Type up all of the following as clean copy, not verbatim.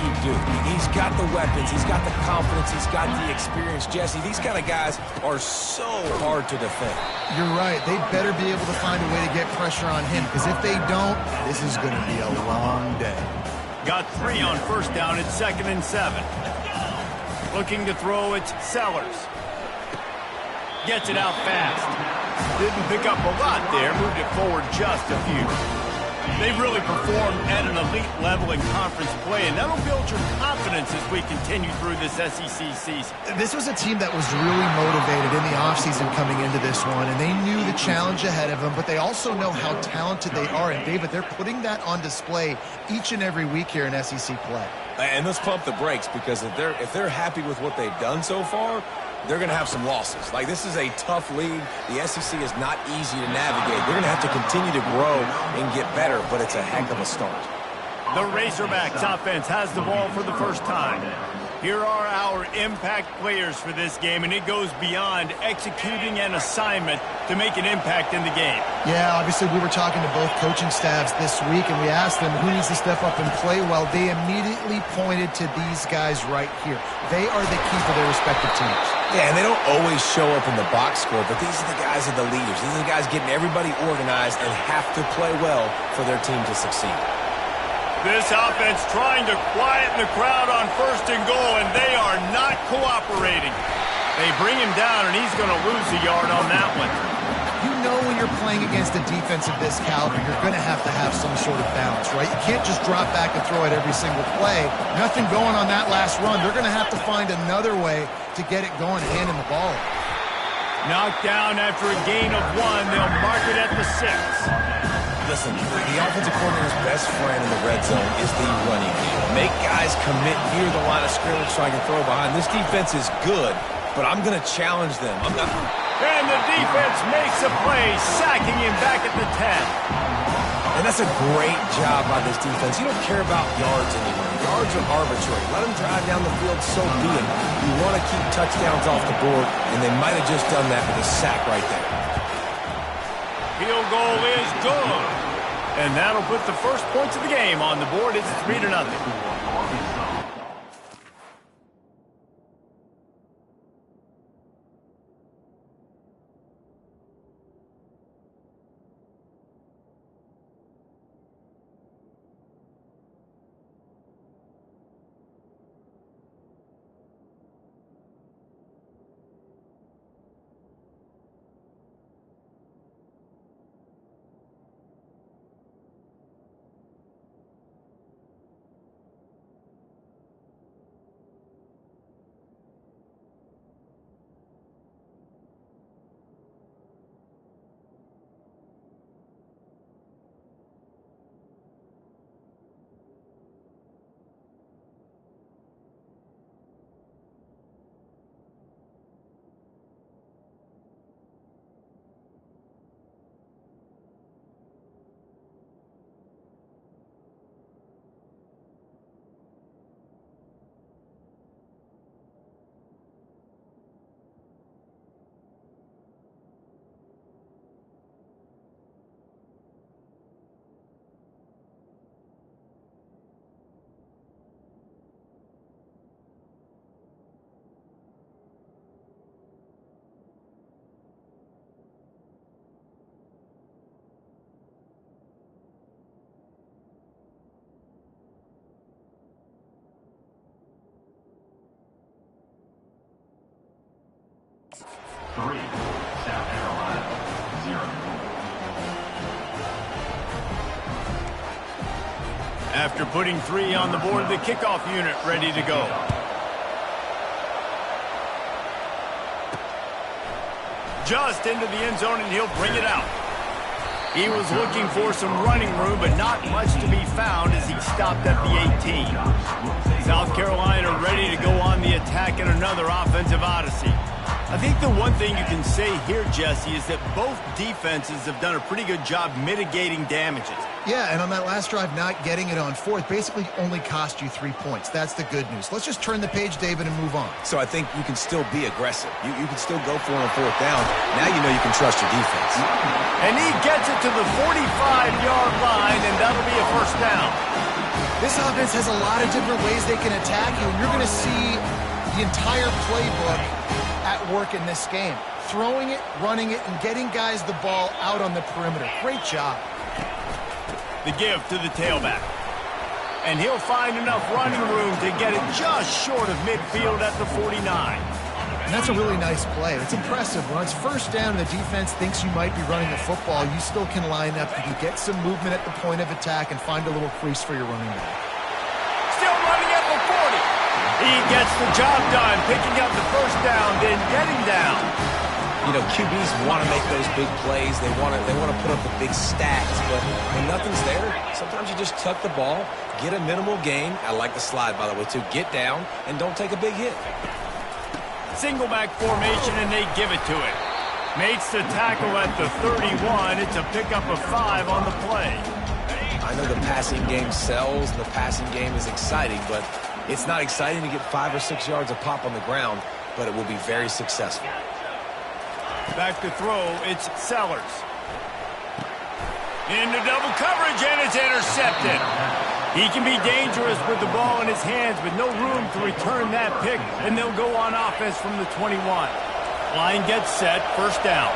you do. He's got the weapons, he's got the confidence, he's got the experience. Jesse, these kind of guys are so hard to defend. You're right. They better be able to find a way to get pressure on him, because if they don't, this is going to be a long day. Got 3 on first down. It's 2nd and 7. Looking to throw, it's Sellers. Gets it out fast. Didn't pick up a lot there. Moved it forward just a few. They've really performed at an elite level in conference play, and that'll build your confidence as we continue through this SEC season. This was a team that was really motivated in the offseason coming into this one, and they knew the challenge ahead of them, but they also know how talented they are. And, David, they're putting that on display each and every week here in SEC play. And let's pump the brakes, because if they're happy with what they've done so far, they're going to have some losses. Like, this is a tough league. The SEC is not easy to navigate. They're going to have to continue to grow and get better, but it's a heck of a start. The Razorbacks offense has the ball for the first time. Here are our impact players for this game, and it goes beyond executing an assignment to make an impact in the game. Yeah, obviously we were talking to both coaching staffs this week, and we asked them who needs to step up and play well. They immediately pointed to these guys right here. They are the key for their respective teams. Yeah, and they don't always show up in the box score, but these are the guys that are the leaders. These are the guys getting everybody organized and have to play well for their team to succeed. This offense trying to quieten the crowd on 1st and goal, and they are not cooperating. They bring him down, and he's going to lose a yard on that one. You know when you're playing against a defense of this caliber, you're going to have some sort of balance, right? You can't just drop back and throw it every single play. Nothing going on that last run. They're going to have to find another way to get it going, handing the ball. Knocked down after a gain of 1. They'll mark it at the 6. Listen, the offensive coordinator's best friend in the red zone is the running game. Make guys commit near the line of scrimmage so I can throw behind. This defense is good, but I'm going to challenge them. And the defense makes a play, sacking him back at the 10. And that's a great job by this defense. You don't care about yards anymore. Yards are arbitrary. Let them drive down the field, so be it. You want to keep touchdowns off the board, and they might have just done that with a sack right there. Field goal is good. And that'll put the first points of the game on the board. It's 3-0. South Carolina, 0. After putting 3 on the board, the kickoff unit ready to go. Just into the end zone, and he'll bring it out. He was looking for some running room, but not much to be found as he stopped at the 18. South Carolina ready to go on the attack in another offensive odyssey. I think the one thing you can say here, Jesse, is that both defenses have done a pretty good job mitigating damages. Yeah, and on that last drive, not getting it on 4th basically only cost you 3 points. That's the good news. Let's just turn the page, David, and move on. So I think you can still be aggressive. You can still go for it on 4th down. Now you know you can trust your defense. And he gets it to the 45-yard line, and that'll be a first down. This offense has a lot of different ways they can attack you, and you're going to see the entire playbook at work in this game. Throwing it, running it, and getting guys the ball out on the perimeter. Great job. The give to the tailback. And he'll find enough running room to get it just short of midfield at the 49. And that's a really nice play. It's impressive. When it's first down and the defense thinks you might be running the football, you still can line up. You can get some movement at the point of attack and find a little crease for your running back. Still running at the 40. He gets the job done, picking up the first down, then getting down. You know, QBs want to make those big plays. They want to put up the big stats, but when nothing's there, sometimes you just tuck the ball, get a minimal gain. I like the slide, by the way, too. Get down and don't take a big hit. Single back formation, and they give it to it. Makes the tackle at the 31. It's a pickup of 5 on the play. I know the passing game sells, and the passing game is exciting, but it's not exciting to get 5 or 6 yards a pop on the ground, but it will be very successful. Back to throw, it's Sellers. Into double coverage, and it's intercepted. He can be dangerous with the ball in his hands, but no room to return that pick, and they'll go on offense from the 21. Line gets set, first down.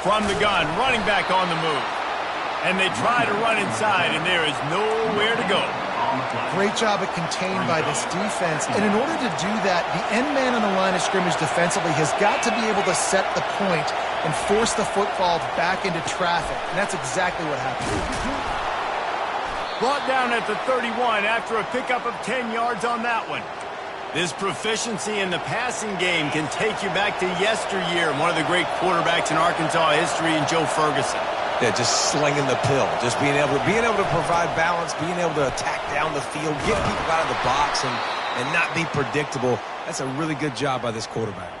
From the gun, running back on the move. And they try to run inside, and there is nowhere to go. Great job at contained by this defense. And in order to do that, the end man on the line of scrimmage defensively has got to be able to set the point and force the football back into traffic. And that's exactly what happened. Brought down at the 31 after a pickup of 10 yards on that one. This proficiency in the passing game can take you back to yesteryear, one of the great quarterbacks in Arkansas history, in Joe Ferguson. Yeah, just slinging the pill, just being able to provide balance, being able to attack down the field, get people out of the box, and not be predictable. That's a really good job by this quarterback.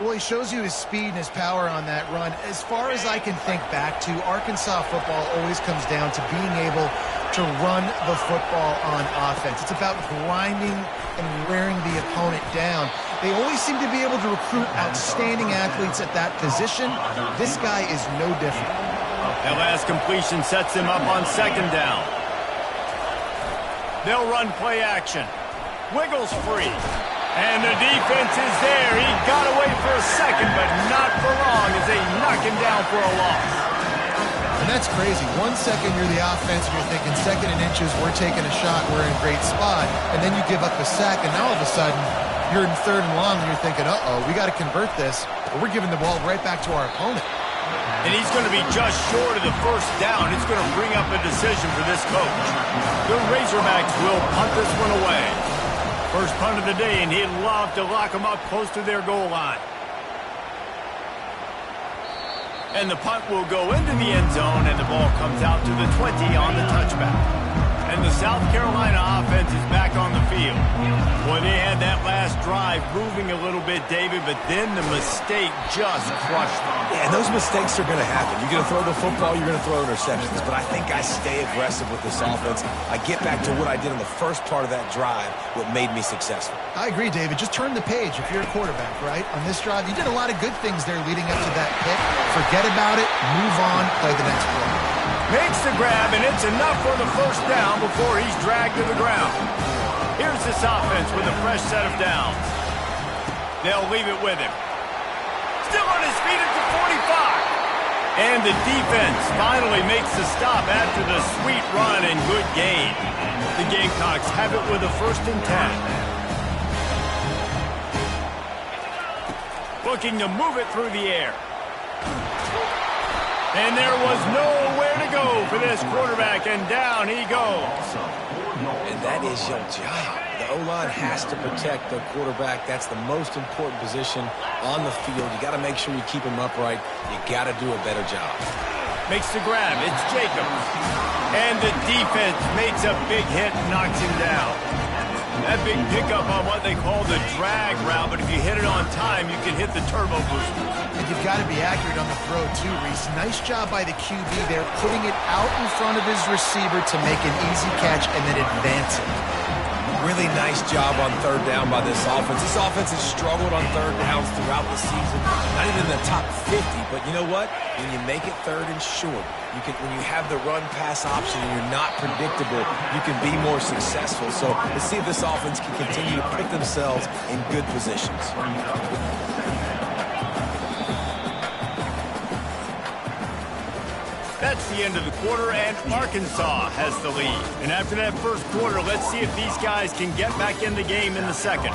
Well, he shows you his speed and his power on that run. As far as I can think back to, Arkansas football always comes down to being able to run the football on offense. It's about grinding and wearing the opponent down. They always seem to be able to recruit outstanding athletes at that position. This guy is no different. That last completion sets him up on second down. They'll run play action. Wiggles free. And the defense is there. He got away for a second, but not for long as they knock him down for a loss. And that's crazy. 1 second you're the offense and you're thinking second and inches, we're taking a shot, we're in a great spot. And then you give up a sack, and now all of a sudden you're in third and long and you're thinking, uh-oh, we got to convert this, or we're giving the ball right back to our opponent. And he's going to be just short of the first down. It's going to bring up a decision for this coach. The Razorbacks will punt this one away. First punt of the day, and he'd love to lock them up close to their goal line. And the punt will go into the end zone, and the ball comes out to the 20 on the touchback. And the South Carolina offense is back on the field. Boy, they had that last drive moving a little bit, David, but then the mistake just crushed them. Yeah, and those mistakes are going to happen. You're going to throw the football, you're going to throw interceptions. But I think I stay aggressive with this offense. I get back to what I did in the first part of that drive, what made me successful. I agree, David. Just turn the page if you're a quarterback, right? On this drive, you did a lot of good things there leading up to that pick. Forget about it, move on, play the next play. Makes the grab, and it's enough for the first down before he's dragged to the ground. Here's this offense with a fresh set of downs. They'll leave it with him. Still on his feet at the 45. And the defense finally makes the stop after the sweet run and good gain. The Gamecocks have it with a 1st and 10. Looking to move it through the air. And there was nowhere to go for this quarterback, and down he goes. And that is your job. The O-line has to protect the quarterback. That's the most important position on the field. You got to make sure you keep him upright. You got to do a better job. Makes the grab. It's Jacobs. And the defense makes a big hit and knocks him down. That big pickup on what they call the drag route, but if you hit it on time, you can hit the turbo booster. And you've got to be accurate on the throw, too, Reese. Nice job by the QB there, putting it out in front of his receiver to make an easy catch and then advance it. Really nice job on third down by this offense. This offense has struggled on third downs throughout the season. Not even in the top 50, but you know what? When you make it third and short, when you have the run-pass option and you're not predictable, you can be more successful. So let's see if this offense can continue to put themselves in good positions. That's the end of the quarter, and Arkansas has the lead. And after that first quarter, let's see if these guys can get back in the game in the second.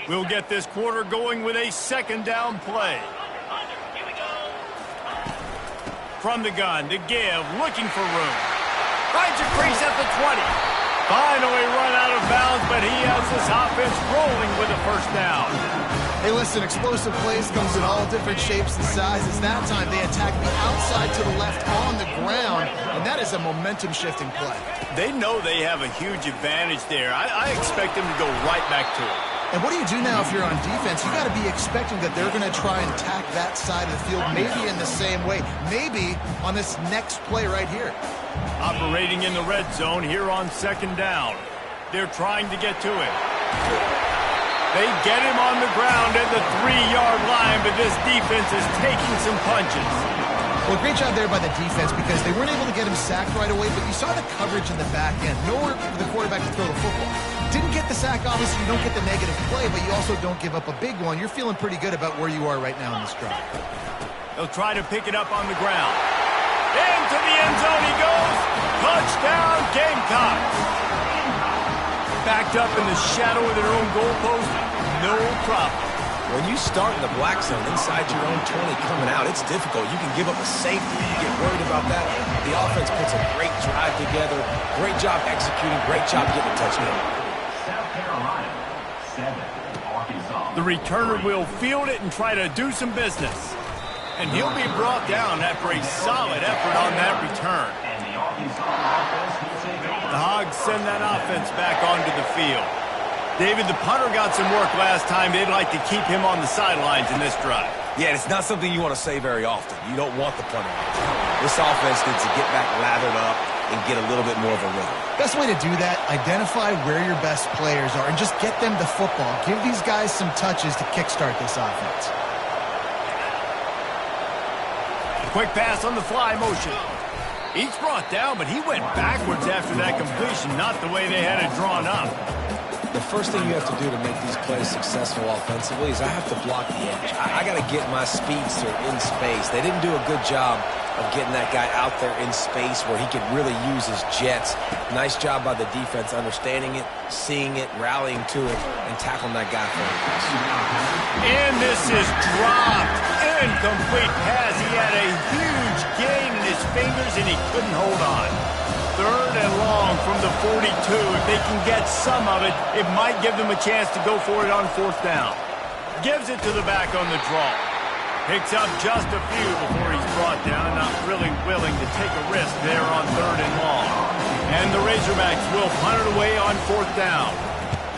We'll get this quarter going with a second down play. From the gun to give, looking for room. Finds a crease at the 20. Finally run out of bounds, but he has this offense rolling with a first down. Hey, listen, explosive plays comes in all different shapes and sizes. That time they attack the outside to the left on the ground, and that is a momentum-shifting play. They know they have a huge advantage there. I expect them to go right back to it. And what do you do now if you're on defense? You got to be expecting that they're going to try and attack that side of the field, maybe in the same way, maybe on this next play right here. Operating in the red zone here on second down. They're trying to get to it. They get him on the ground at the 3-yard line, but this defense is taking some punches. Well, great job there by the defense because they weren't able to get him sacked right away, but you saw the coverage in the back end. Nowhere for the quarterback to throw the football. Didn't get the sack, obviously you don't get the negative play, but you also don't give up a big one. You're feeling pretty good about where you are right now in this drive. They'll try to pick it up on the ground. Into the end zone he goes. Touchdown, Gamecocks. Backed up in the shadow of their own goalpost, no problem. When you start in the black zone inside your own 20 coming out, it's difficult. You can give up a safety. You get worried about that. The offense puts a great drive together. Great job executing. Great job getting a touchdown. South Carolina, 7, Arkansas. The returner will field it and try to do some business. And he'll be brought down after a solid effort on that return. And the Arkansas offense will take over. The Hogs send that offense back onto the field. David, the punter got some work last time. They'd like to keep him on the sidelines in this drive. Yeah, it's not something you want to say very often. You don't want the punter. This offense needs to get back lathered up and get a little bit more of a rhythm. Best way to do that, identify where your best players are and just get them the football. Give these guys some touches to kickstart this offense. Quick pass on the fly motion. He's brought down, but he went backwards after that completion, not the way they had it drawn up. The first thing you have to do to make these plays successful offensively is I have to block the edge. I got to get my speedster in space. They didn't do a good job of getting that guy out there in space where he could really use his jets. Nice job by the defense understanding it, seeing it, rallying to it, and tackling that guy for a pass. And this is dropped. Incomplete pass. He had a huge gain in his fingers, and he couldn't hold on. Third and long from the 42. If they can get some of it, it might give them a chance to go for it on fourth down. Gives it to the back on the draw. Picks up just a few before he's brought down. Not really willing to take a risk there on third and long. And the Razorbacks will punt it away on fourth down.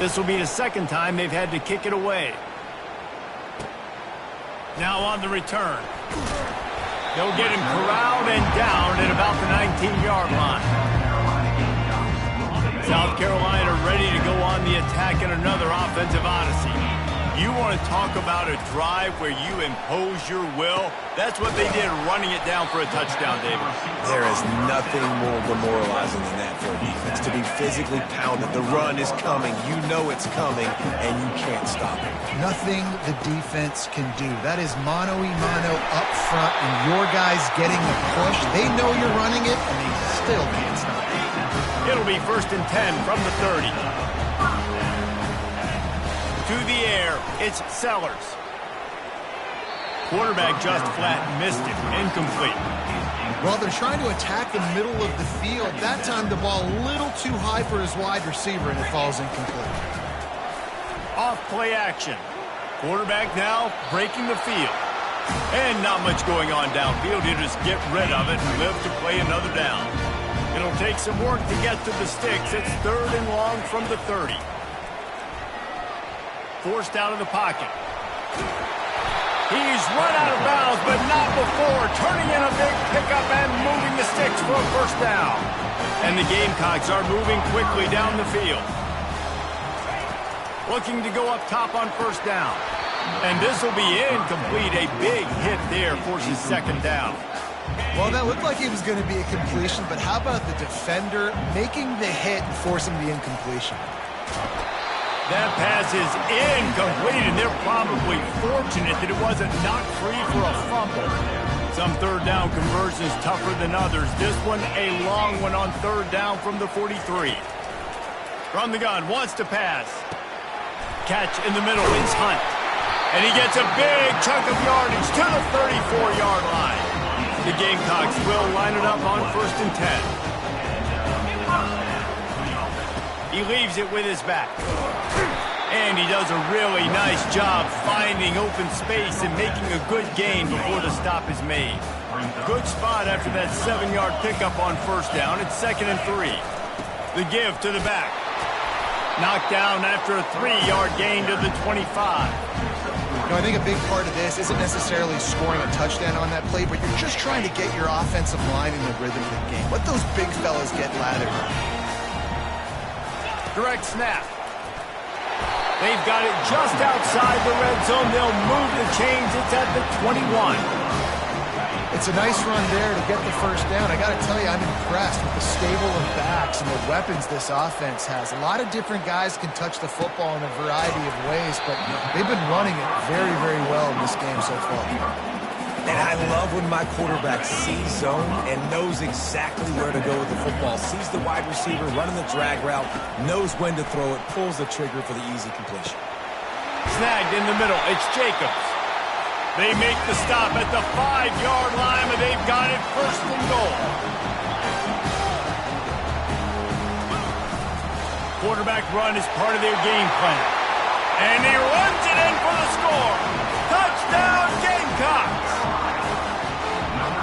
This will be the second time they've had to kick it away. Now on the return. They'll get him corralled and down at about the 19-yard line. South Carolina ready to go on the attack in another offensive odyssey. You want to talk about a drive where you impose your will? That's what they did, running it down for a touchdown, David. There is nothing more demoralizing than that for a defense, to be physically pounded. The run is coming. You know it's coming, and you can't stop it. Nothing the defense can do. That is mano-a-mano up front, and your guys getting the push. They know you're running it, and they still can't stop it. It'll be 1st and 10 from the 30. To the air, it's Sellers. Quarterback just flat missed it. Incomplete. Well, they're trying to attack the middle of the field. That time the ball a little too high for his wide receiver, and it falls incomplete. Off play action. Quarterback now breaking the field. And not much going on downfield. You just get rid of it and live to play another down. It'll take some work to get to the sticks. It's 3rd and long from the 30. Forced out of the pocket. He's run out of bounds, but not before turning in a big pickup and moving the sticks for a first down. And the Gamecocks are moving quickly down the field. Looking to go up top on first down. And this will be incomplete. A big hit there forces second down. Well, that looked like it was going to be a completion, but how about the defender making the hit and forcing the incompletion? That pass is incomplete, and they're probably fortunate that it wasn't knocked free for a fumble. Some third down conversions tougher than others. This one a long one on third down from the 43. From the gun, wants to pass. Catch in the middle is Hunt. And he gets a big chunk of yardage to the 34-yard line. The Gamecocks will line it up on 1st and 10. He leaves it with his back. And he does a really nice job finding open space and making a good gain before the stop is made. Good spot after that 7-yard pickup on first down. It's 2nd and 3. The give to the back. Knocked down after a 3-yard gain to the 25. You know, I think a big part of this isn't necessarily scoring a touchdown on that play, but you're just trying to get your offensive line in the rhythm of the game. Let those big fellas get lathered. Direct snap. They've got it just outside the red zone. They'll move the chains. It's at the 21. It's a nice run there to get the first down. I got to tell you, I'm impressed with the stable of backs and the weapons this offense has. A lot of different guys can touch the football in a variety of ways, but they've been running it very, very well in this game so far. And I love when my quarterback sees zone and knows exactly where to go with the football. Sees the wide receiver running the drag route, knows when to throw it, pulls the trigger for the easy completion. Snagged in the middle. It's Jacobs. They make the stop at the 5-yard line, but they've got it 1st and goal. Quarterback run is part of their game plan. And he runs it in for the score. Touchdown, Gamecocks!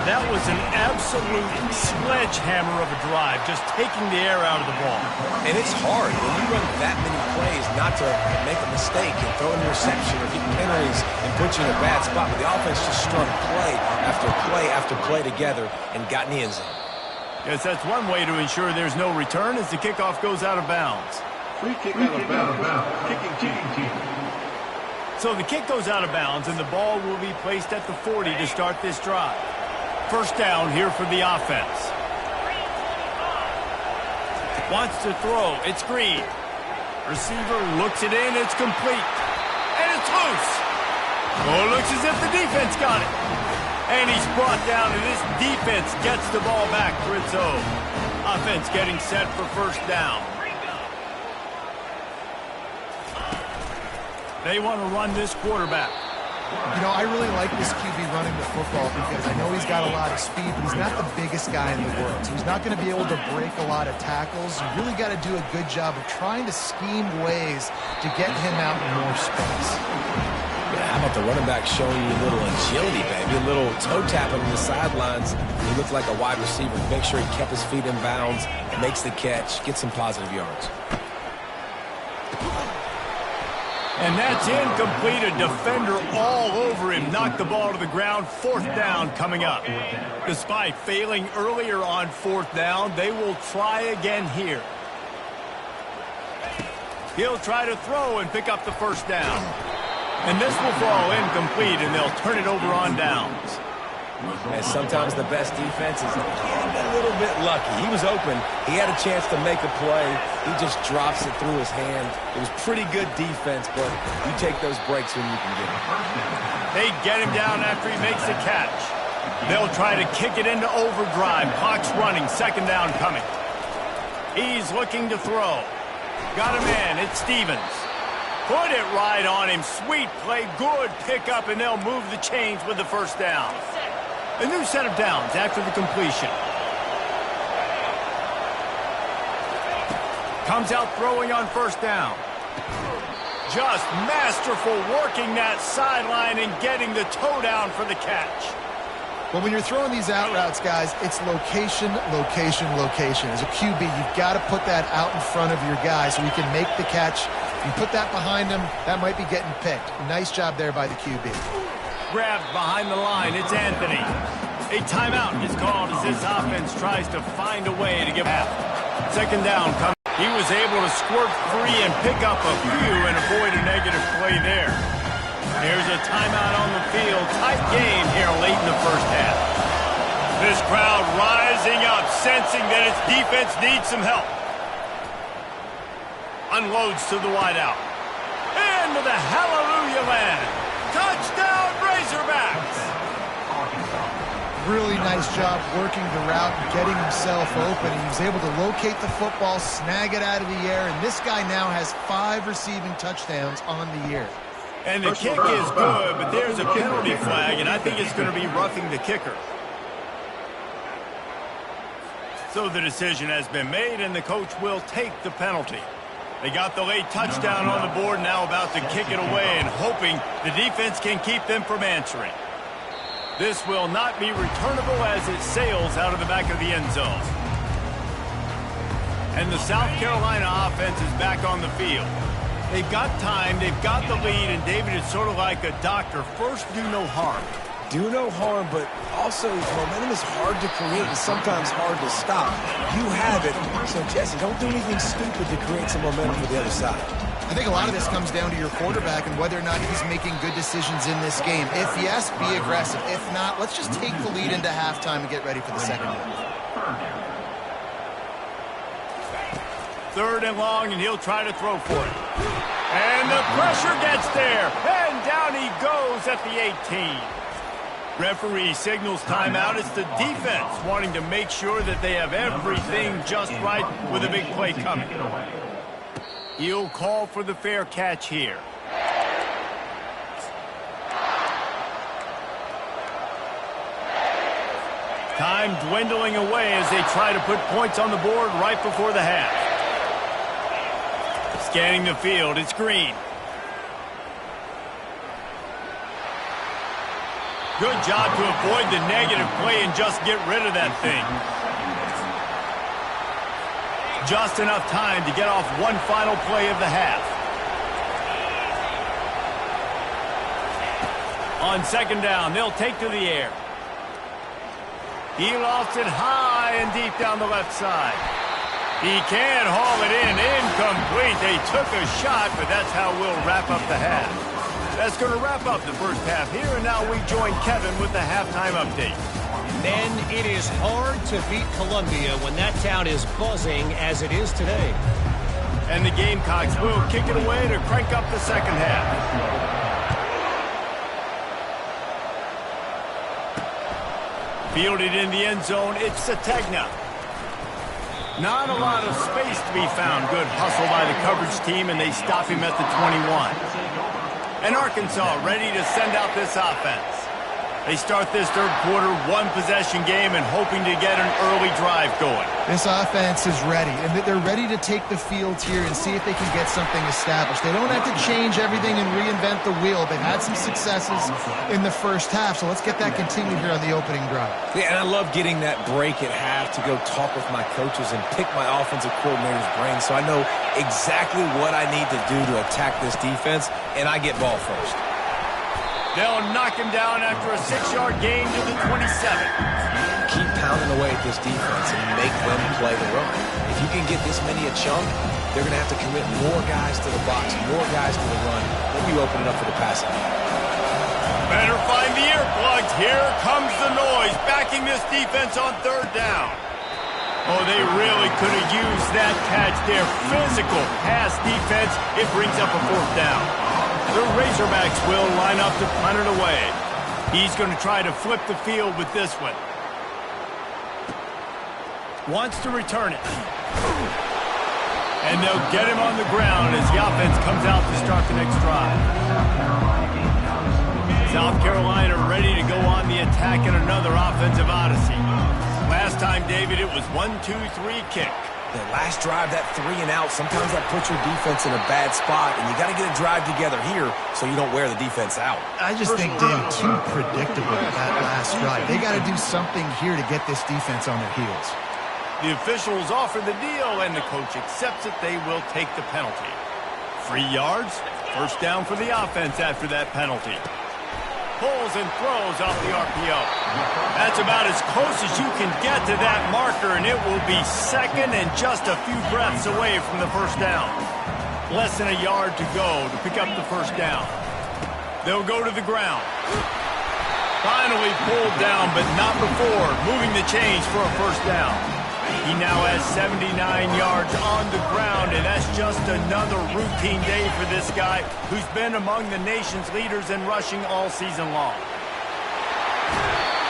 That was an absolute sledgehammer of a drive, just taking the air out of the ball. And it's hard when you run that many plays not to make a mistake and throw an interception or get penalties and put you in a bad spot. But the offense just strung play after play after play together and got in the end zone. Yes, that's one way to ensure there's no return as the kickoff goes out of bounds. Free kick out of bounds. Kicking team. So the kick goes out of bounds, and the ball will be placed at the 40 to start this drive. First down here for the offense. Wants to throw. It's Green. Receiver looks it in. It's complete. And it's loose. Oh, it looks as if the defense got it. And he's brought down, and this defense gets the ball back for its own. Offense getting set for first down. They want to run this quarterback. You know, I really like this QB running the football because I know he's got a lot of speed, but he's not the biggest guy in the world. So he's not going to be able to break a lot of tackles. You really got to do a good job of trying to scheme ways to get him out in more space. Yeah, how about the running back showing you a little agility, baby? A little toe tapping on the sidelines. He looked like a wide receiver. Make sure he kept his feet in bounds, makes the catch, gets some positive yards. And that's incomplete. A defender all over him. Knocked the ball to the ground. 4th down coming up. Despite failing earlier on 4th down, they will try again here. He'll try to throw and pick up the first down. And this will fall incomplete, and they'll turn it over on downs. And sometimes the best defense is a little bit lucky. He was open. He had a chance to make a play. He just drops it through his hand. It was pretty good defense, but you take those breaks when you can get them. They get him down after he makes the catch. They'll try to kick it into overdrive. Clock's running. 2nd down coming. He's looking to throw. Got a man. It's Stevens. Put it right on him. Sweet play. Good pickup, and they'll move the chains with the first down. A new set of downs after the completion. Comes out throwing on first down. Just masterful working that sideline and getting the toe down for the catch. Well, when you're throwing these out routes, guys, it's location, location, location. As a QB, you've got to put that out in front of your guy so he can make the catch You put that behind him, that might be getting picked. Nice job there by the QB. Grabbed behind the line, it's Anthony. A timeout is called as this offense tries to find a way to give half. Second down comes. He was able to squirt free and pick up a few and avoid a negative play there. Here's a timeout on the field. Tight game here late in the first half. This crowd rising up, sensing that its defense needs some help. Unloads to the wideout. Into the hallelujah land. Touchdown Razorbacks! Really nice job working the route and getting himself open. He was able to locate the football, snag it out of the air, and this guy now has 5 receiving touchdowns on the year. And the kick is good, but there's a penalty flag, and I think it's going to be roughing the kicker. So the decision has been made, and the coach will take the penalty. They got the late touchdown on the board, now about to kick it away and hoping the defense can keep them from answering. This will not be returnable as it sails out of the back of the end zone. And the South Carolina offense is back on the field. They've got time, they've got the lead, and David is sort of like a doctor. First, do no harm. Do no harm, but also momentum is hard to create and sometimes hard to stop. You have it, so Jesse, don't do anything stupid to create some momentum for the other side. I think a lot of this comes down to your quarterback and whether or not he's making good decisions in this game. If yes, be aggressive. If not, let's just take the lead into halftime and get ready for the second half. Third and long, and he'll try to throw for it. And the pressure gets there, and down he goes at the 18. Referee signals timeout. It's the defense wanting to make sure that they have everything just right with a big play coming. He'll call for the fair catch here. Time dwindling away as they try to put points on the board right before the half. Scanning the field, it's Green. Good job to avoid the negative play and just get rid of that thing. Just enough time to get off one final play of the half. On second down, they'll take to the air. He lofts it high and deep down the left side. He can haul it in. Incomplete. They took a shot, but that's how we'll wrap up the half. That's going to wrap up the first half here, and now we join Kevin with the halftime update. Men, it is hard to beat Columbia when that town is buzzing as it is today. And the Gamecocks will kick it away to crank up the second half. Fielded in the end zone, it's Sategna. Not a lot of space to be found. Good hustle by the coverage team, and they stop him at the 21. And Arkansas ready to send out this offense. They start this third quarter, one-possession game, and hoping to get an early drive going. This offense is ready, and they're ready to take the field here and see if they can get something established. They don't have to change everything and reinvent the wheel. They've had some successes in the first half, so let's get that continued here on the opening drive. Yeah, and I love getting that break at half to go talk with my coaches and pick my offensive coordinator's brain so I know exactly what I need to do to attack this defense, and I get ball first. They'll knock him down after a 6-yard gain to the 27. Keep pounding away at this defense and make them play the run. If you can get this many a chunk, they're going to have to commit more guys to the box, more guys to the run. Then you open it up for the passing. Better find the earplugs. Here comes the noise, backing this defense on third down. Oh, they really could have used that catch there. Physical pass defense. It brings up a fourth down. The Razorbacks will line up to punt it away. He's going to try to flip the field with this one. Wants to return it. And they'll get him on the ground as the offense comes out to start the next drive. South Carolina ready to go on the attack in another offensive odyssey. Last time, David, it was 1-2-3 kick. The last drive, that 3 and out, sometimes that puts your defense in a bad spot, and you got to get a drive together here so you don't wear the defense out. I just think, David, too predictable that last drive. They got to do something here to get this defense on their heels. The officials offer the deal, and the coach accepts it. They will take the penalty. 3 yards. First down for the offense after that penalty. Pulls and throws off the RPO. That's about as close as you can get to that marker, and it will be second and just a few breaths away from the first down. Less than a yard to go to pick up the first down. They'll go to the ground. Finally pulled down, but not before moving the chains for a first down. He now has 79 yards on the ground, and that's just another routine day for this guy who's been among the nation's leaders in rushing all season long.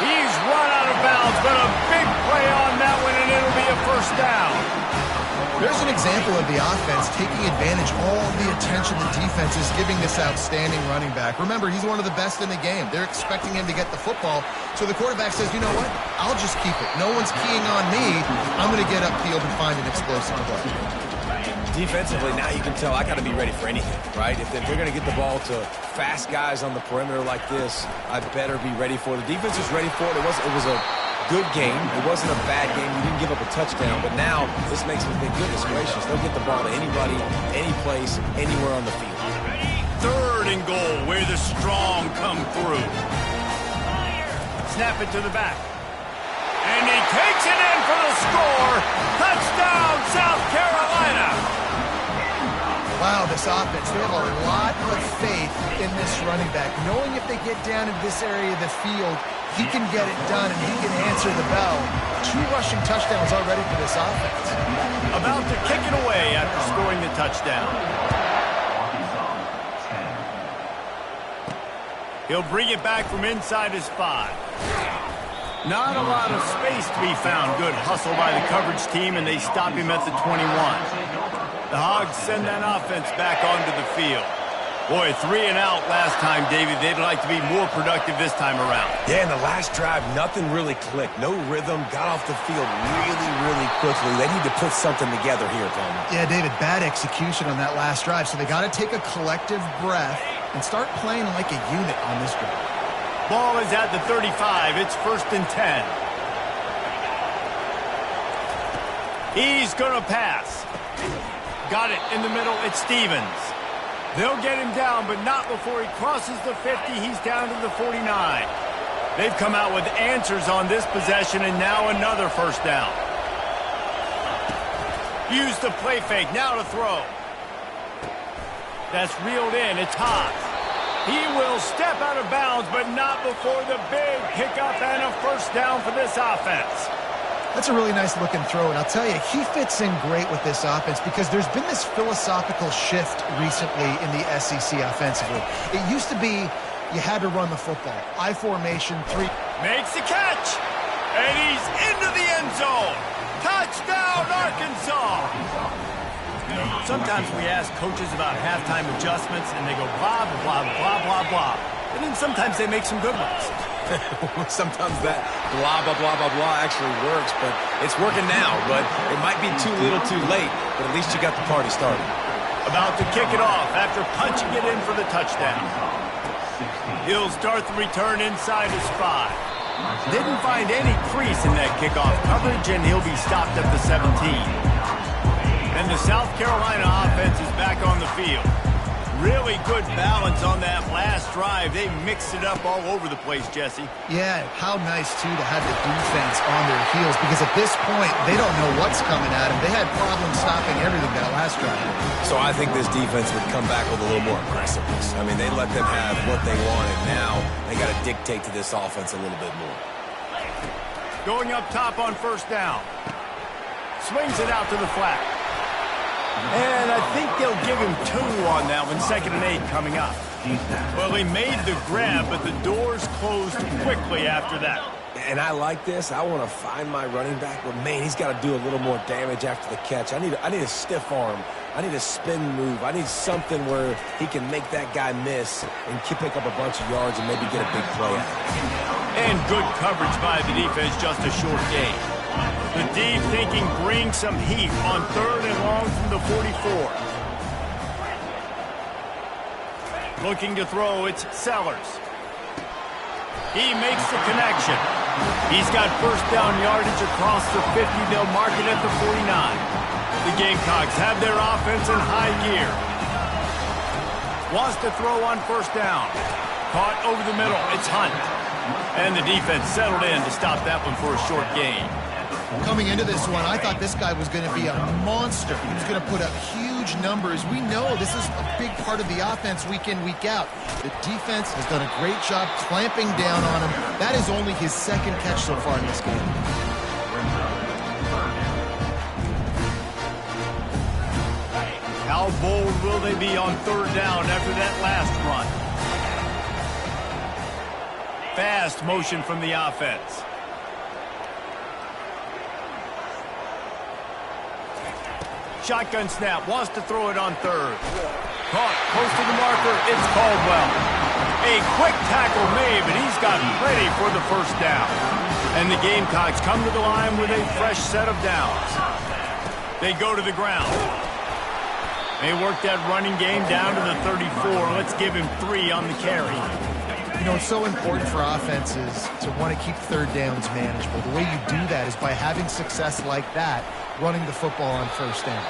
He's run out of bounds, but a big play on that one, and it'll be a first down. There's an example of the offense taking advantage of all the attention the defense is giving this outstanding running back. Remember, he's one of the best in the game. They're expecting him to get the football. So the quarterback says, you know what? I'll just keep it. No one's keying on me. I'm going to get upfield and find an explosive play. Defensively, now you can tell I got to be ready for anything, right? If they're going to get the ball to fast guys on the perimeter like this, I better be ready for it. The defense is ready for it. It was a good game. It wasn't a bad game. You didn't give up a touchdown, but now this makes me think, goodness gracious, they'll get the ball to anybody, any place, anywhere on the field. Third and goal, where the strong come through. Snap it to the back. And he takes it in for the score. Touchdown, South Carolina. Wow, this offense, they have a lot of faith in this running back, knowing if they get down in this area of the field, he can get it done and he can answer the bell. 2 rushing touchdowns already for this offense. About to kick it away after scoring the touchdown. He'll bring it back from inside his 5. Not a lot of space to be found. Good hustle by the coverage team, and they stop him at the 21. The Hogs send that offense back onto the field. Boy, 3 and out last time, David. They'd like to be more productive this time around. Yeah, in the last drive, nothing really clicked. No rhythm, got off the field really, really quickly. They need to put something together here, Tony. Yeah, David, bad execution on that last drive, so they got to take a collective breath and start playing like a unit on this drive. Ball is at the 35. It's 1st and 10. He's going to pass. Got it in the middle. It's Stevens. They'll get him down, but not before he crosses the 50. He's down to the 49. They've come out with answers on this possession, and now another first down. Use the play fake. Now to throw. That's reeled in. It's Haas. He will step out of bounds, but not before the big pickup and a first down for this offense. That's a really nice looking throw, and I'll tell you, he fits in great with this offense because there's been this philosophical shift recently in the SEC offensively. It used to be you had to run the football. I formation, 3. Makes the catch, and he's into the end zone. Touchdown, Arkansas. Sometimes we ask coaches about halftime adjustments, and they go blah, blah, blah, blah, blah. And then sometimes they make some good ones. Sometimes that blah, blah, blah, blah, blah actually works, but it's working now. But it might be too little too late, but at least you got the party started. About to kick it off after punching it in for the touchdown. He'll start the return inside his 5. Didn't find any crease in that kickoff coverage, and he'll be stopped at the 17. And the South Carolina offense is back on the field. Really good balance on that last drive. They mixed it up all over the place, Jesse. Yeah, how nice, too, to have the defense on their heels because at this point, they don't know what's coming at them. They had problems stopping everything that last drive. So I think this defense would come back with a little more aggressiveness. I mean, they let them have what they wanted. Now they got to dictate to this offense a little bit more. Going up top on first down. Swings it out to the flat. And I think they'll give him 2 on that one. 2nd and 8 coming up. Well, he made the grab, but the doors closed quickly after that. And I like this. I want to find my running back, but, man, he's got to do a little more damage after the catch. I need a stiff arm. I need a spin move. I need something where he can make that guy miss and pick up a bunch of yards and maybe get a big play out of it. And good coverage by the defense, just a short gain. The deep thinking brings some heat on 3rd and long from the 44. Looking to throw, it's Sellers. He makes the connection. He's got first down yardage across the 50. They'll mark it at the 49. The Gamecocks have their offense in high gear. Wants to throw on first down. Caught over the middle. It's Hunt. And the defense settled in to stop that one for a short gain. Coming into this one, I thought this guy was going to be a monster. He was going to put up huge numbers. We know this is a big part of the offense week in, week out. The defense has done a great job clamping down on him. That is only his second catch so far in this game. How bold will they be on third down after that last run? Fast motion from the offense. Shotgun snap, wants to throw it on third. Caught, close to the marker, it's Caldwell. A quick tackle made, but he's got ready for the first down. And the Gamecocks come to the line with a fresh set of downs. They go to the ground. They work that running game down to the 34. Let's give him 3 on the carry. You know, it's so important for offenses to want to keep third downs manageable. The way you do that is by having success like that, running the football on first down.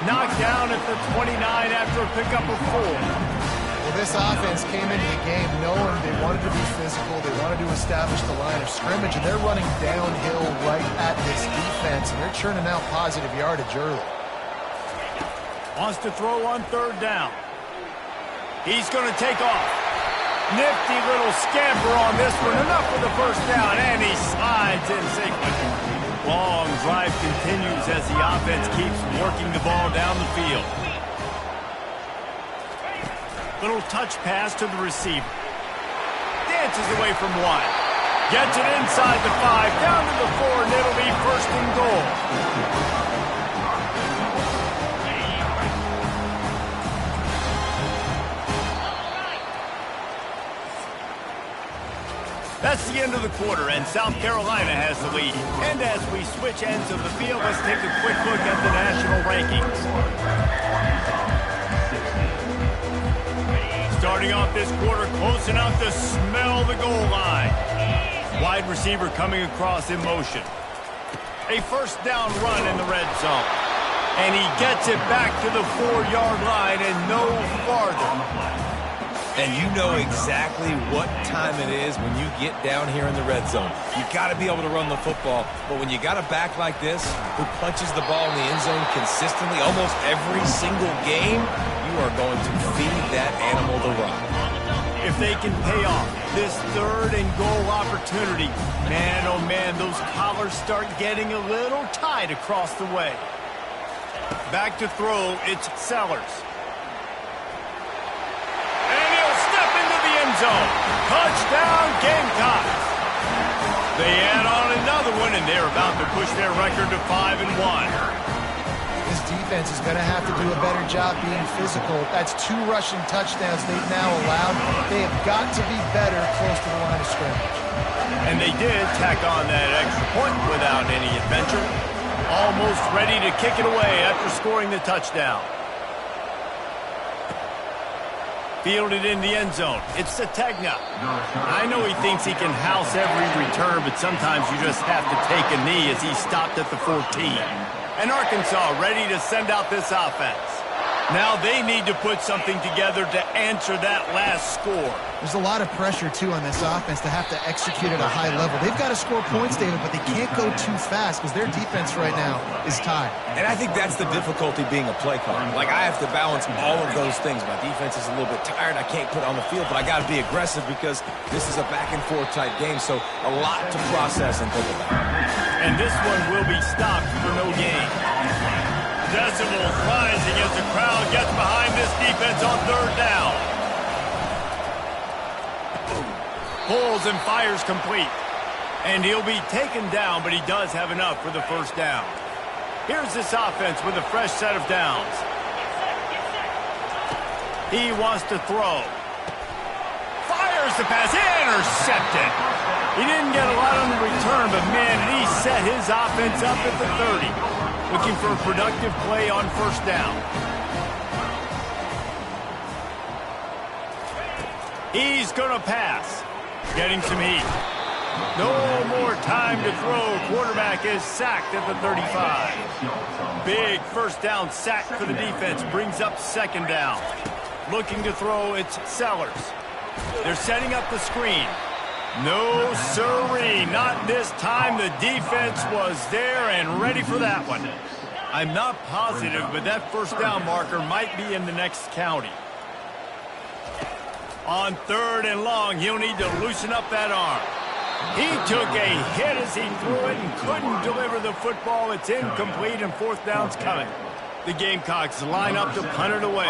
Knocked down at the 29 after a pickup of 4. Well, this offense came into the game knowing they wanted to be physical, they wanted to establish the line of scrimmage, and they're running downhill right at this defense, and they're churning out positive yardage early. Wants to throw on third down. He's going to take off. Nifty little scamper on this one. Enough for the first down, and he slides in safely. Long drive continues as the offense keeps working the ball down the field. Little touch pass to the receiver. Dances away from 1. Gets it inside the 5, down to the 4, and it'll be first and goal. That's the end of the quarter, and South Carolina has the lead. And as we switch ends of the field, let's take a quick look at the national rankings. Starting off this quarter, close enough to smell the goal line. Wide receiver coming across in motion. A first down run in the red zone. And he gets it back to the 4-yard line and no farther. And you know exactly what time it is when you get down here in the red zone. You got to be able to run the football, but when you got a back like this who punches the ball in the end zone consistently almost every single game, you are going to feed that animal the rock. If they can pay off this third and goal opportunity, man, oh man, those collars start getting a little tight across the way. Back to throw, it's Sellers. Zone. Touchdown, Gamecocks. They add on another one, and they're about to push their record to 5-1. This defense is going to have to do a better job being physical. That's 2 rushing touchdowns they've now allowed. They have got to be better close to the line of scrimmage. And they did tack on that extra point without any adventure. Almost ready to kick it away after scoring the touchdown. Fielded in the end zone. It's Sategna. I know he thinks he can house every return, but sometimes you just have to take a knee as he's stopped at the 14. And Arkansas ready to send out this offense. Now they need to put something together to answer that last score. There's a lot of pressure, too, on this offense to have to execute at a high level. They've got to score points, David, but they can't go too fast because their defense right now is tired. And I think that's the difficulty being a play caller. Like, I have to balance all of those things. My defense is a little bit tired. I can't put it on the field, but I got to be aggressive because this is a back-and-forth type game, so a lot to process and think about. And this one will be stopped for no gain. Decibels rising as the crowd gets behind this defense on third down. Pulls and fires complete. And he'll be taken down, but he does have enough for the first down. Here's this offense with a fresh set of downs. He wants to throw. Fires the pass. Intercepted. He didn't get a lot on the return, but man, did he set his offense up at the 30. Looking for a productive play on first down. He's going to pass. Getting some heat. No more time to throw. Quarterback is sacked at the 35. Big first down sack for the defense. Brings up second down. Looking to throw, it's Sellers. They're setting up the screen. No, sirree, not this time. The defense was there and ready for that one. I'm not positive, but that first down marker might be in the next county. On 3rd and long, he'll need to loosen up that arm. He took a hit as he threw it and couldn't deliver the football. It's incomplete and 4th down's coming. The Gamecocks line up to punt it away.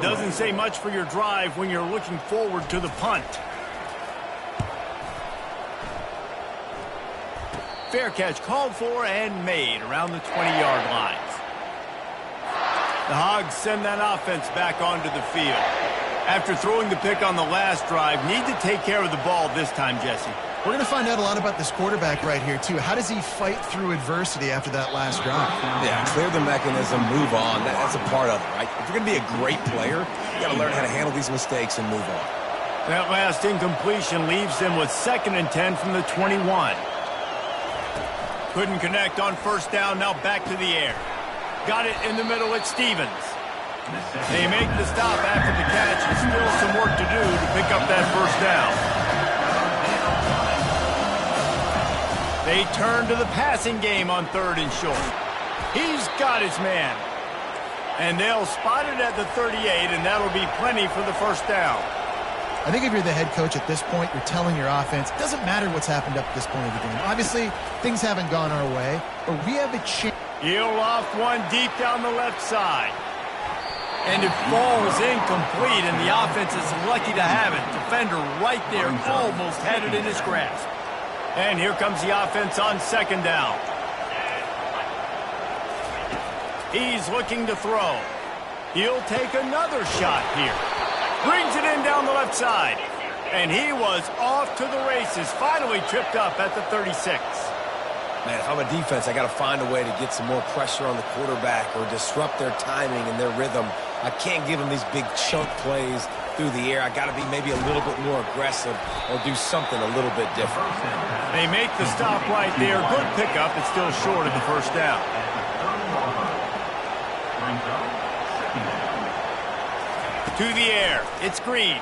Doesn't say much for your drive when you're looking forward to the punt. Fair catch called for and made around the 20-yard lines. The Hogs send that offense back onto the field. After throwing the pick on the last drive, need to take care of the ball this time, Jesse. We're going to find out a lot about this quarterback right here, too. How does he fight through adversity after that last drive? Yeah, clear the mechanism, move on. That's a part of it, right? If you're going to be a great player, you got to learn how to handle these mistakes and move on. That last incompletion leaves them with 2nd and 10 from the 21. Couldn't connect on 1st down, now back to the air. Got it in the middle at Stevens. They make the stop after the catch and still some work to do to pick up that 1st down. They turn to the passing game on 3rd and short. He's got his man. And they'll spot it at the 38, and that'll be plenty for the 1st down. I think if you're the head coach at this point, you're telling your offense, it doesn't matter what's happened up to this point of the game. Obviously, things haven't gone our way, but we have a chance. He'll loft one deep down the left side. And it falls incomplete, and the offense is lucky to have it. Defender right there almost had it in his grasp. And here comes the offense on 2nd down. He's looking to throw. He'll take another shot here. Brings it in down the left side. And he was off to the races. Finally tripped up at the 36. Man, if I'm a defense, I got to find a way to get some more pressure on the quarterback or disrupt their timing and their rhythm. I can't give them these big chunk plays through the air. I got to be maybe a little bit more aggressive or do something a little bit different. They make the stop right there. Good pickup. It's still short of the 1st down. To the air. It's Green.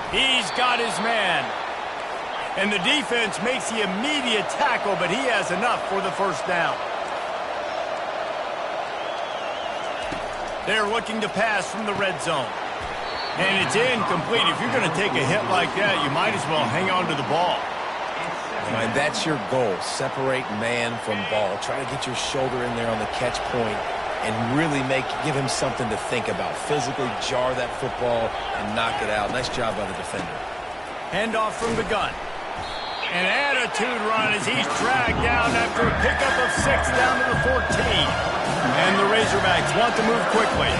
He's got his man. And the defense makes the immediate tackle, but he has enough for the 1st down. They're looking to pass from the red zone. And it's incomplete. If you're going to take a hit like that, you might as well hang on to the ball. Right, that's your goal. Separate man from ball. Try to get your shoulder in there on the catch point and really give him something to think about. Physically jar that football and knock it out. Nice job by the defender. Handoff from the gun. An attitude run as he's dragged down after a pickup of 6 down to the 14. And the Razorbacks want to move quickly.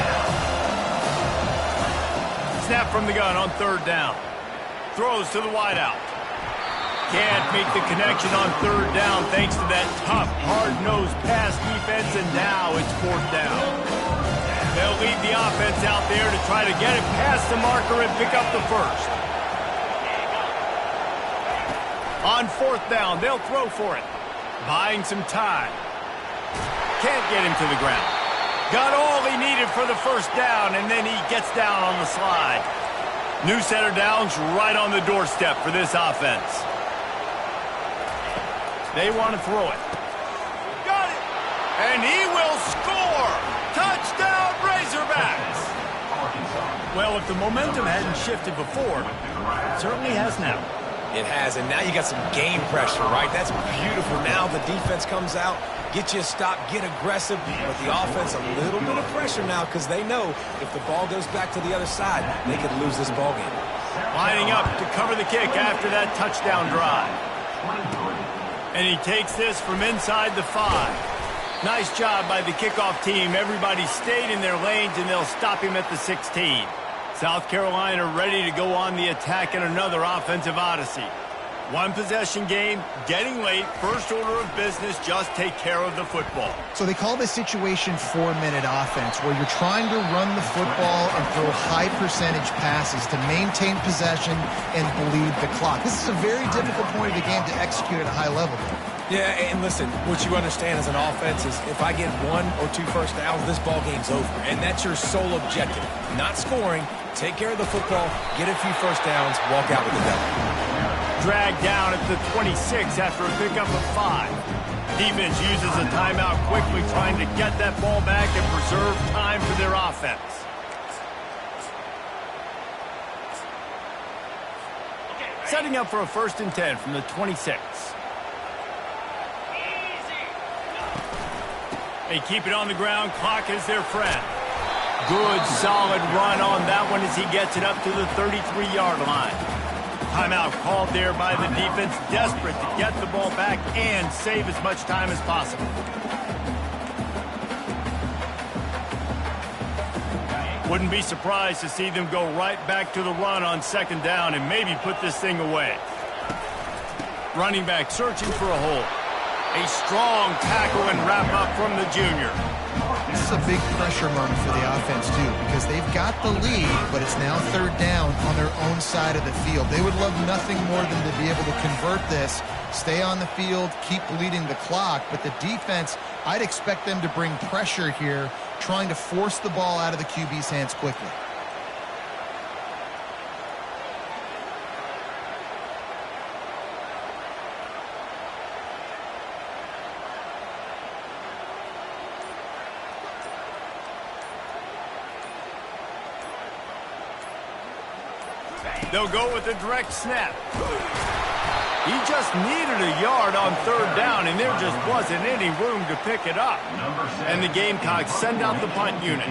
Snap from the gun on 3rd down. Throws to the wideout. Can't make the connection on 3rd down thanks to that tough, hard-nosed pass defense, and now it's 4th down. They'll leave the offense out there to try to get it past the marker and pick up the 1st. On 4th down, they'll throw for it. Buying some time. Can't get him to the ground. Got all he needed for the 1st down, and then he gets down on the slide. New set of downs right on the doorstep for this offense. They want to throw it. Got it! And he will score! Touchdown, Razorbacks! Well, if the momentum hadn't shifted before, it certainly has now. It has, and now you got some game pressure, right? That's beautiful. Now the defense comes out, get you a stop, get aggressive, but the offense a little bit of pressure now because they know if the ball goes back to the other side, they could lose this ball game. Lining up to cover the kick after that touchdown drive. And he takes this from inside the 5. Nice job by the kickoff team. Everybody stayed in their lanes, and they'll stop him at the 16. South Carolina ready to go on the attack in another offensive odyssey. One possession game, getting late, first order of business, just take care of the football. So they call this situation 4-minute offense, where you're trying to run the football and throw high percentage passes to maintain possession and bleed the clock. This is a very difficult point of the game to execute at a high level. Yeah, and listen, what you understand as an offense is if I get 1 or 2 first downs, this ball game's over. And that's your sole objective. Not scoring, take care of the football, get a few first downs, walk out with the W. Dragged down at the 26 after a pickup of 5. Defense uses a timeout quickly, trying to get that ball back and preserve time for their offense. Setting up for a 1st and 10 from the 26. They keep it on the ground. Clock is their friend. Good, solid run on that one as he gets it up to the 33-yard line. Timeout called there by the defense, desperate to get the ball back and save as much time as possible. Wouldn't be surprised to see them go right back to the run on 2nd down and maybe put this thing away. Running back searching for a hole. A strong tackle and wrap up from the junior. This is a big pressure moment for the offense, too, because they've got the lead, but it's now 3rd down on their own side of the field. They would love nothing more than to be able to convert this, stay on the field, keep bleeding the clock, but the defense, I'd expect them to bring pressure here, trying to force the ball out of the QB's hands quickly. They'll go with a direct snap. He just needed a yard on 3rd down, and there just wasn't any room to pick it up. And the Gamecocks send out the punt unit.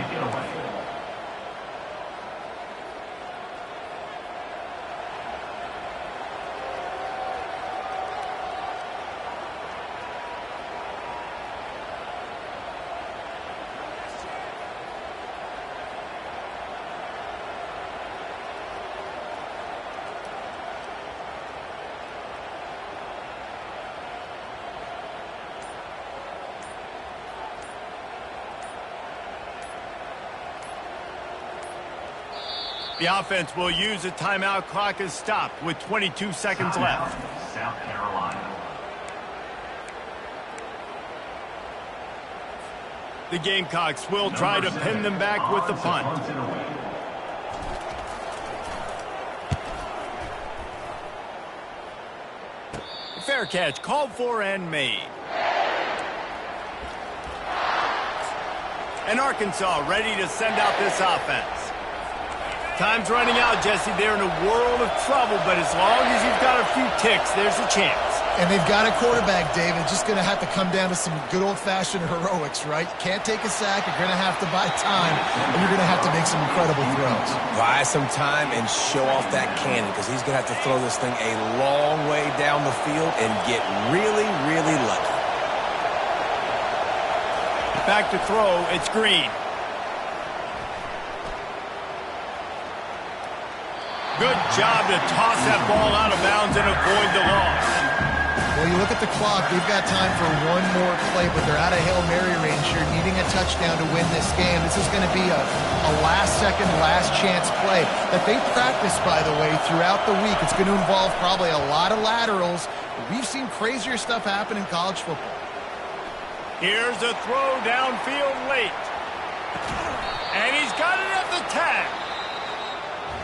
The offense will use a timeout. Clock is stopped with 22 seconds left. South Carolina. The Gamecocks will try to pin them back with the punt. Fair catch called for and made. And Arkansas ready to send out this offense. Time's running out, Jesse. They're in a world of trouble, but as long as you've got a few ticks, there's a chance. And they've got a quarterback, David. Just going to have to come down to some good old-fashioned heroics, right? You can't take a sack. You're going to have to buy time, and you're going to have to make some incredible throws. Buy some time and show off that cannon because he's going to have to throw this thing a long way down the field and get really, really lucky. Back to throw. It's Green. Good job to toss that ball out of bounds and avoid the loss. Well, you look at the clock. They've got time for one more play, but they're out of Hail Mary range here, needing a touchdown to win this game. This is going to be a last-second, last-chance play that they practice, by the way, throughout the week. It's going to involve probably a lot of laterals. We've seen crazier stuff happen in college football. Here's a throw downfield late. And he's got it at the tag.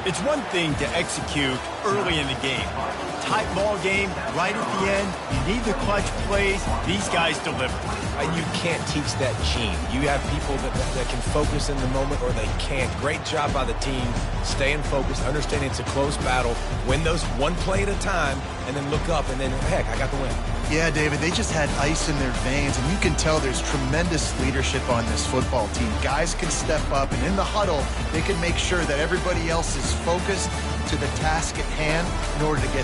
It's one thing to execute early in the game. Tight ball game, right at the end. You need the clutch plays. These guys deliver. And you can't teach that gene. You have people that can focus in the moment or they can't. Great job by the team, staying focused, understanding it's a close battle, win those one play at a time, and then look up, and then, heck, I got the win. Yeah, David, they just had ice in their veins, and you can tell there's tremendous leadership on this football team. Guys can step up, and in the huddle, they can make sure that everybody else is focused to the task at hand in order to get